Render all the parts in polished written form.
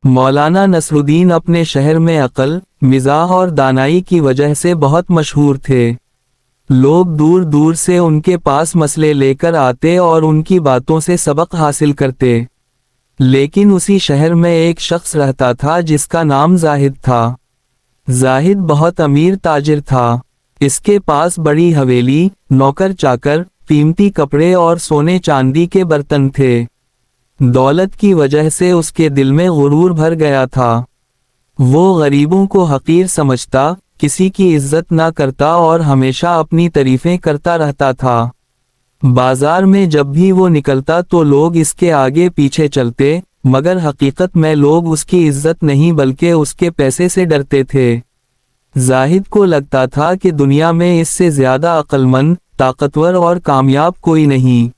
مولانا نصرالدین اپنے شہر میں عقل، مزاح اور دانائی کی وجہ سے بہت مشہور تھے۔ لوگ دور دور سے ان کے پاس مسئلے لے کر آتے اور ان کی باتوں سے سبق حاصل کرتے۔ لیکن اسی شہر میں ایک شخص رہتا تھا جس کا نام زاہد تھا۔ زاہد بہت امیر تاجر تھا۔ اس کے پاس بڑی حویلی، نوکر چاکر، قیمتی کپڑے اور سونے چاندی کے برتن تھے۔ دولت کی وجہ سے اس کے دل میں غرور بھر گیا تھا۔ وہ غریبوں کو حقیر سمجھتا، کسی کی عزت نہ کرتا اور ہمیشہ اپنی تعریفیں کرتا رہتا تھا۔ بازار میں جب بھی وہ نکلتا تو لوگ اس کے آگے پیچھے چلتے، مگر حقیقت میں لوگ اس کی عزت نہیں بلکہ اس کے پیسے سے ڈرتے تھے۔ زاہد کو لگتا تھا کہ دنیا میں اس سے زیادہ عقل مند، طاقتور اور کامیاب کوئی نہیں۔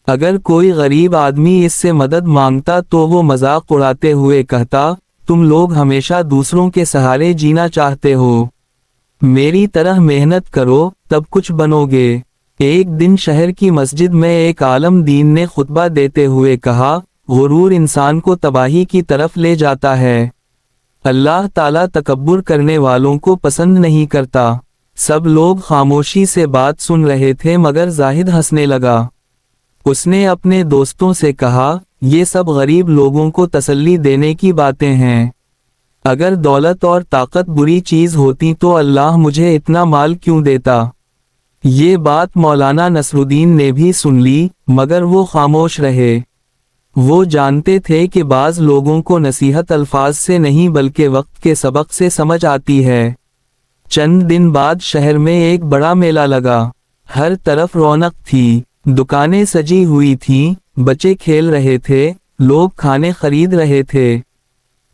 اگر کوئی غریب آدمی اس سے مدد مانگتا تو وہ مذاق اڑاتے ہوئے کہتا، تم لوگ ہمیشہ دوسروں کے سہارے جینا چاہتے ہو، میری طرح محنت کرو تب کچھ بنو گے۔ ایک دن شہر کی مسجد میں ایک عالم دین نے خطبہ دیتے ہوئے کہا، غرور انسان کو تباہی کی طرف لے جاتا ہے۔ اللہ تعالیٰ تکبر کرنے والوں کو پسند نہیں کرتا۔ سب لوگ خاموشی سے بات سن رہے تھے مگر زاہد ہنسنے لگا۔ اس نے اپنے دوستوں سے کہا، یہ سب غریب لوگوں کو تسلی دینے کی باتیں ہیں۔ اگر دولت اور طاقت بری چیز ہوتی تو اللہ مجھے اتنا مال کیوں دیتا؟ یہ بات مولانا نصرالدین نے بھی سن لی، مگر وہ خاموش رہے۔ وہ جانتے تھے کہ بعض لوگوں کو نصیحت الفاظ سے نہیں بلکہ وقت کے سبق سے سمجھ آتی ہے۔ چند دن بعد شہر میں ایک بڑا میلہ لگا۔ ہر طرف رونق تھی، دکانیں سجی ہوئی تھیں، بچے کھیل رہے تھے، لوگ کھانے خرید رہے تھے۔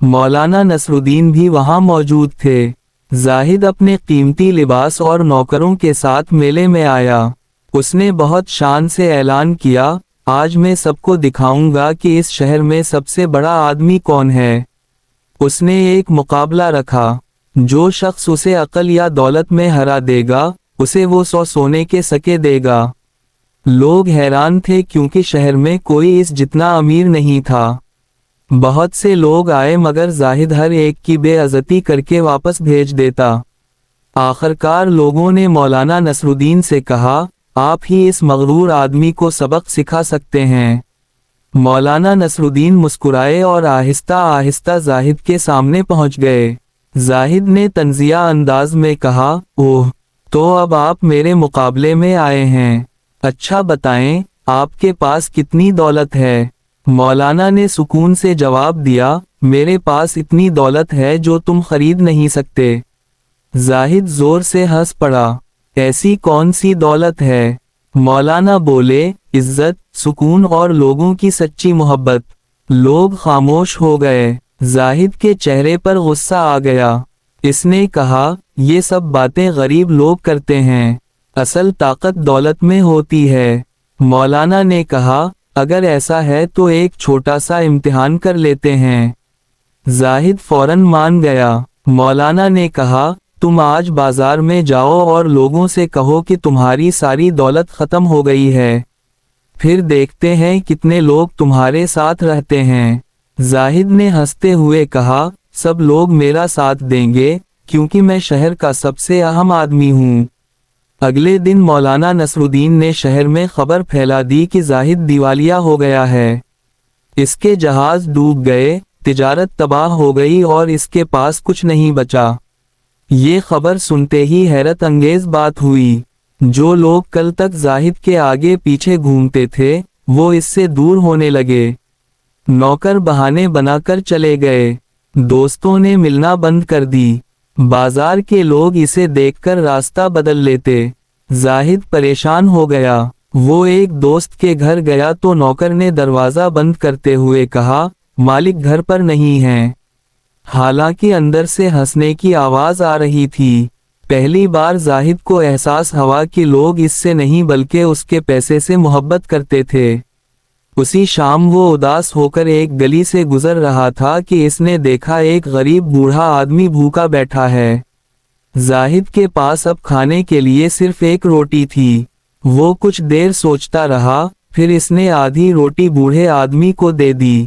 مولانا نصرالدین بھی وہاں موجود تھے۔ زاہد اپنے قیمتی لباس اور نوکروں کے ساتھ میلے میں آیا۔ اس نے بہت شان سے اعلان کیا، آج میں سب کو دکھاؤں گا کہ اس شہر میں سب سے بڑا آدمی کون ہے۔ اس نے ایک مقابلہ رکھا، جو شخص اسے عقل یا دولت میں ہرا دے گا، اسے وہ 100 سونے کے سکے دے گا۔ لوگ حیران تھے کیونکہ شہر میں کوئی اس جتنا امیر نہیں تھا۔ بہت سے لوگ آئے مگر زاہد ہر ایک کی بے عزتی کر کے واپس بھیج دیتا۔ آخرکار لوگوں نے مولانا نصرالدین سے کہا، آپ ہی اس مغرور آدمی کو سبق سکھا سکتے ہیں۔ مولانا نصرالدین مسکرائے اور آہستہ آہستہ زاہد کے سامنے پہنچ گئے۔ زاہد نے طنزیہ انداز میں کہا، اوہ، تو اب آپ میرے مقابلے میں آئے ہیں، اچھا بتائیں، آپ کے پاس کتنی دولت ہے؟ مولانا نے سکون سے جواب دیا، میرے پاس اتنی دولت ہے جو تم خرید نہیں سکتے۔ زاہد زور سے ہنس پڑا، ایسی کون سی دولت ہے؟ مولانا بولے، عزت، سکون اور لوگوں کی سچی محبت۔ لوگ خاموش ہو گئے۔ زاہد کے چہرے پر غصہ آ گیا۔ اس نے کہا، یہ سب باتیں غریب لوگ کرتے ہیں، اصل طاقت دولت میں ہوتی ہے۔ مولانا نے کہا، اگر ایسا ہے تو ایک چھوٹا سا امتحان کر لیتے ہیں۔ زاہد فوراً مان گیا۔ مولانا نے کہا، تم آج بازار میں جاؤ اور لوگوں سے کہو کہ تمہاری ساری دولت ختم ہو گئی ہے، پھر دیکھتے ہیں کتنے لوگ تمہارے ساتھ رہتے ہیں۔ زاہد نے ہنستے ہوئے کہا، سب لوگ میرا ساتھ دیں گے کیونکہ میں شہر کا سب سے اہم آدمی ہوں۔ اگلے دن مولانا نصرالدین نے شہر میں خبر پھیلا دی کہ زاہد دیوالیہ ہو گیا ہے۔ اس کے جہاز ڈوب گئے، تجارت تباہ ہو گئی اور اس کے پاس کچھ نہیں بچا۔ یہ خبر سنتے ہی حیرت انگیز بات ہوئی۔ جو لوگ کل تک زاہد کے آگے پیچھے گھومتے تھے، وہ اس سے دور ہونے لگے۔ نوکر بہانے بنا کر چلے گئے۔ دوستوں نے ملنا بند کر دی۔ بازار کے لوگ اسے دیکھ کر راستہ بدل لیتے۔ زاہد پریشان ہو گیا۔ وہ ایک دوست کے گھر گیا تو نوکر نے دروازہ بند کرتے ہوئے کہا، مالک گھر پر نہیں ہیں۔ حالانکہ اندر سے ہنسنے کی آواز آ رہی تھی۔ پہلی بار زاہد کو احساس ہوا کہ لوگ اس سے نہیں بلکہ اس کے پیسے سے محبت کرتے تھے۔ اسی شام وہ اداس ہو کر ایک گلی سے گزر رہا تھا کہ اس نے دیکھا ایک غریب بوڑھا آدمی بھوکا بیٹھا ہے۔ زاہد کے پاس اب کھانے کے لیے صرف ایک روٹی تھی۔ وہ کچھ دیر سوچتا رہا، پھر اس نے آدھی روٹی بوڑھے آدمی کو دے دی۔